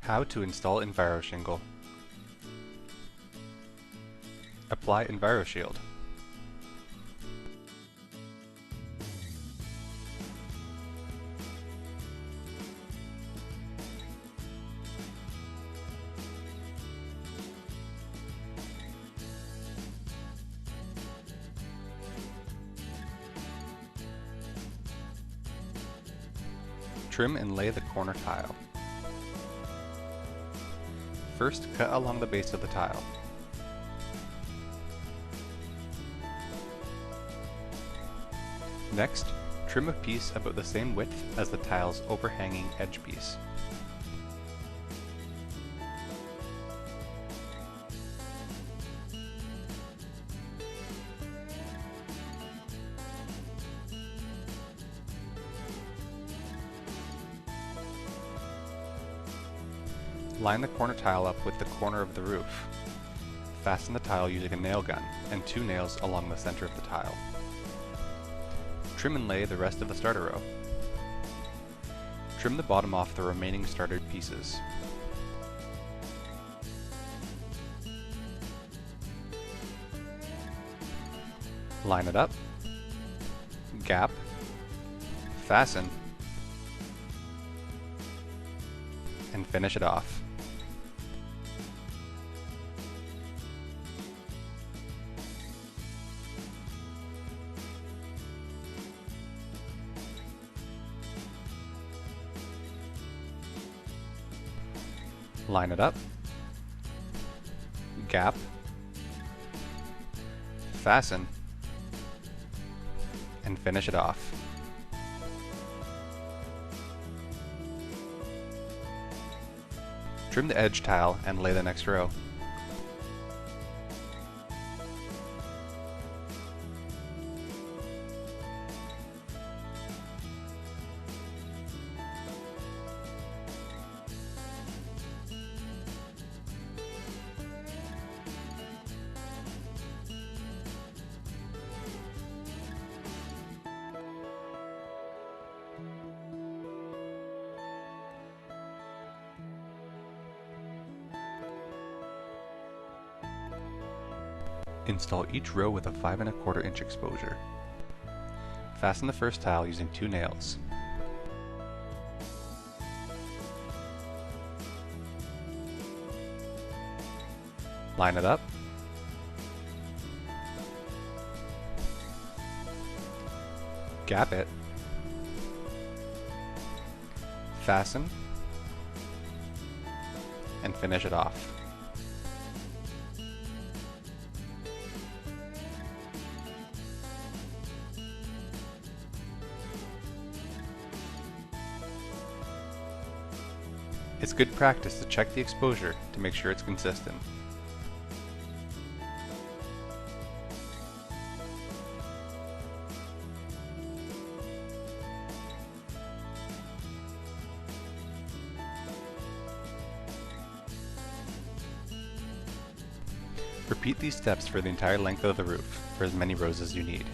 How to install Enviroshingle. Apply Enviroshield. Trim and lay the corner tile. First, cut along the base of the tile. Next, trim a piece about the same width as the tile's overhanging edge piece. Line the corner tile up with the corner of the roof. Fasten the tile using a nail gun and 2 nails along the center of the tile. Trim and lay the rest of the starter row. Trim the bottom off the remaining starter pieces. Line it up, gap, fasten, and finish it off. Line it up, gap, fasten, and finish it off. Trim the edge tile and lay the next row. Install each row with a 5 1/4 inch exposure. Fasten the first tile using 2 nails. Line it up, gap it, fasten, and finish it off. It's good practice to check the exposure to make sure it's consistent. Repeat these steps for the entire length of the roof for as many rows as you need.